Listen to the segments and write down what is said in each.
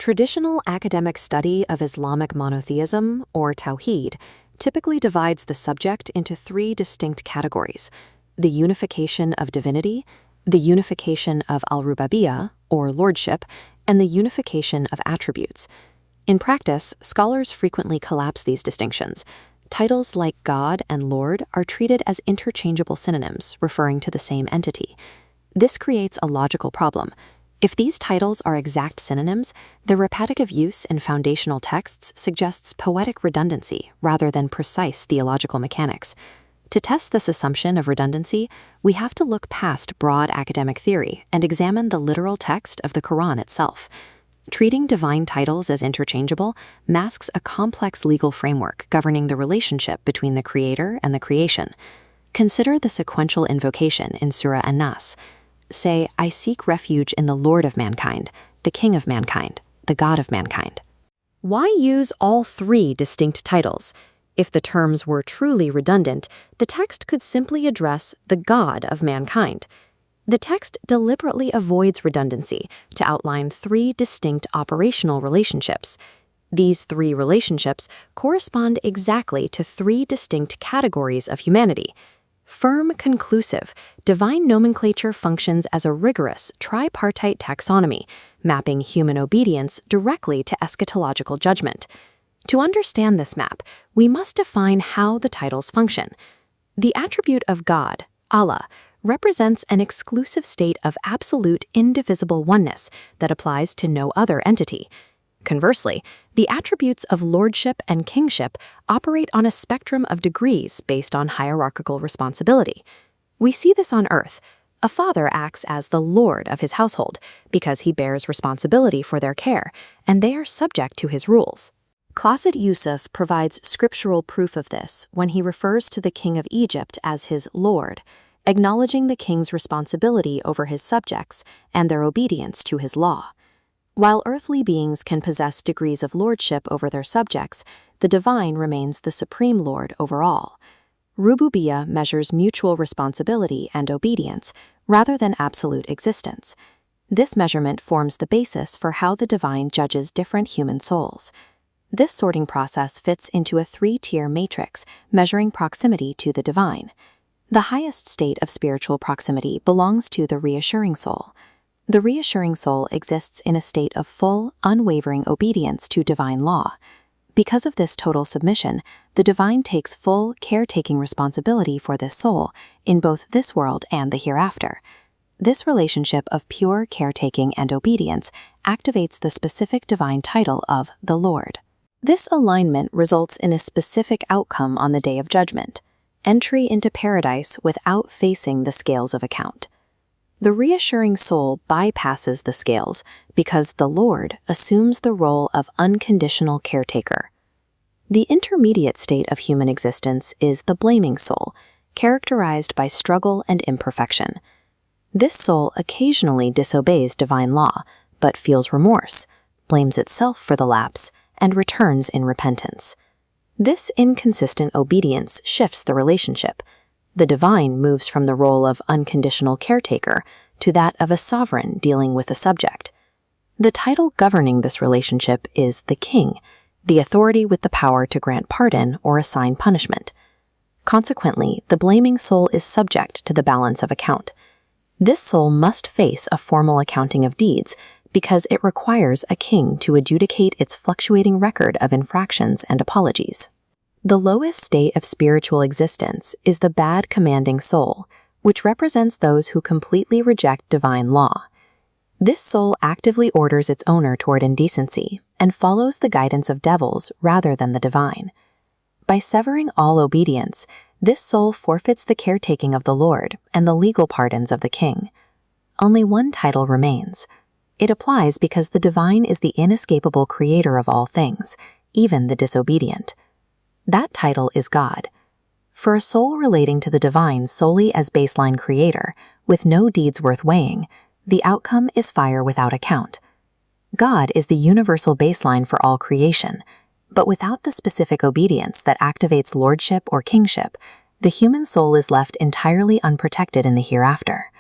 Traditional academic study of Islamic monotheism, or tawhid, typically divides the subject into three distinct categories: the unification of divinity, the unification of al-rububiyyah, or lordship, and the unification of attributes. In practice, scholars frequently collapse these distinctions. Titles like God and Lord are treated as interchangeable synonyms referring to the same entity. This creates a logical problem. If these titles are exact synonyms, their repetitive use in foundational texts suggests poetic redundancy rather than precise theological mechanics. To test this assumption of redundancy, we have to look past broad academic theory and examine the literal text of the Quran itself. Treating divine titles as interchangeable masks a complex legal framework governing the relationship between the Creator and the creation. Consider the sequential invocation in Surah An-Nas. Say, I seek refuge in the Lord of mankind, the King of mankind, the God of mankind. Why use all three distinct titles? If the terms were truly redundant, the text could simply address the God of mankind. The text deliberately avoids redundancy to outline three distinct operational relationships. These three relationships correspond exactly to three distinct categories of humanity. Firm, conclusive, divine nomenclature functions as a rigorous, tripartite taxonomy, mapping human obedience directly to eschatological judgment. To understand this map, we must define how the titles function. The attribute of God, Allah, represents an exclusive state of absolute indivisible oneness that applies to no other entity. Conversely, the attributes of lordship and kingship operate on a spectrum of degrees based on hierarchical responsibility. We see this on earth. A father acts as the lord of his household because he bears responsibility for their care, and they are subject to his rules. Classid Yusuf provides scriptural proof of this when he refers to the king of Egypt as his lord, acknowledging the king's responsibility over his subjects and their obedience to his law. While earthly beings can possess degrees of lordship over their subjects, the divine remains the supreme lord over all. Rububiyyah measures mutual responsibility and obedience rather than absolute existence. This measurement forms the basis for how the divine judges different human souls. This sorting process fits into a three-tier matrix measuring proximity to the divine. The highest state of spiritual proximity belongs to the reassuring soul. The reassuring soul exists in a state of full, unwavering obedience to divine law. Because of this total submission, the divine takes full, caretaking responsibility for this soul in both this world and the hereafter. This relationship of pure caretaking and obedience activates the specific divine title of the Lord. This alignment results in a specific outcome on the Day of Judgment: entry into paradise without facing the scales of account. The reassuring soul bypasses the scales because the Lord assumes the role of unconditional caretaker. The intermediate state of human existence is the blaming soul, characterized by struggle and imperfection. This soul occasionally disobeys divine law, but feels remorse, blames itself for the lapse, and returns in repentance. This inconsistent obedience shifts the relationship. The divine moves from the role of unconditional caretaker to that of a sovereign dealing with a subject. The title governing this relationship is the king, the authority with the power to grant pardon or assign punishment. Consequently, the blaming soul is subject to the balance of account. This soul must face a formal accounting of deeds because it requires a king to adjudicate its fluctuating record of infractions and apologies. The lowest state of spiritual existence is the bad commanding soul, which represents those who completely reject divine law. This soul actively orders its owner toward indecency and follows the guidance of devils rather than the divine. By severing all obedience, this soul forfeits the caretaking of the Lord and the legal pardons of the king. Only one title remains. It applies because the divine is the inescapable creator of all things, even the disobedient. That title is God. For a soul relating to the divine solely as baseline creator, with no deeds worth weighing, the outcome is fire without account. God is the universal baseline for all creation, but without the specific obedience that activates lordship or kingship, the human soul is left entirely unprotected in the hereafter.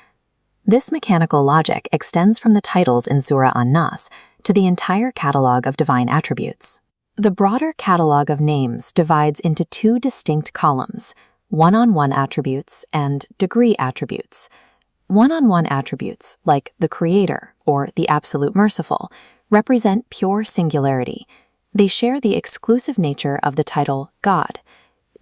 This mechanical logic extends from the titles in Surah An-Nas to the entire catalog of divine attributes. The broader catalog of names divides into two distinct columns: one-on-one attributes and degree attributes. One-on-one attributes, like the Creator or the Absolute Merciful, represent pure singularity. They share the exclusive nature of the title God.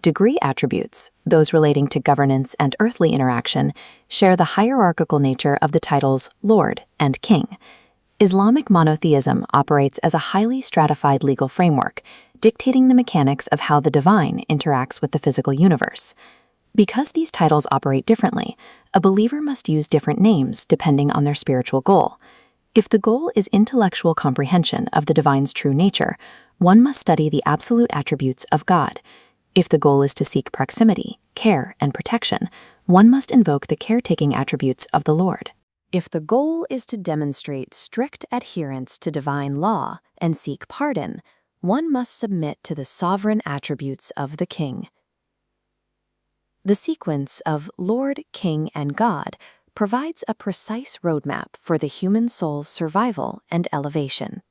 Degree attributes, those relating to governance and earthly interaction, share the hierarchical nature of the titles Lord and King. Islamic monotheism operates as a highly stratified legal framework, dictating the mechanics of how the divine interacts with the physical universe. Because these titles operate differently, a believer must use different names depending on their spiritual goal. If the goal is intellectual comprehension of the divine's true nature, one must study the absolute attributes of God. If the goal is to seek proximity, care, and protection, one must invoke the caretaking attributes of the Lord. If the goal is to demonstrate strict adherence to divine law and seek pardon, one must submit to the sovereign attributes of the King. The sequence of Lord, King, and God provides a precise roadmap for the human soul's survival and elevation.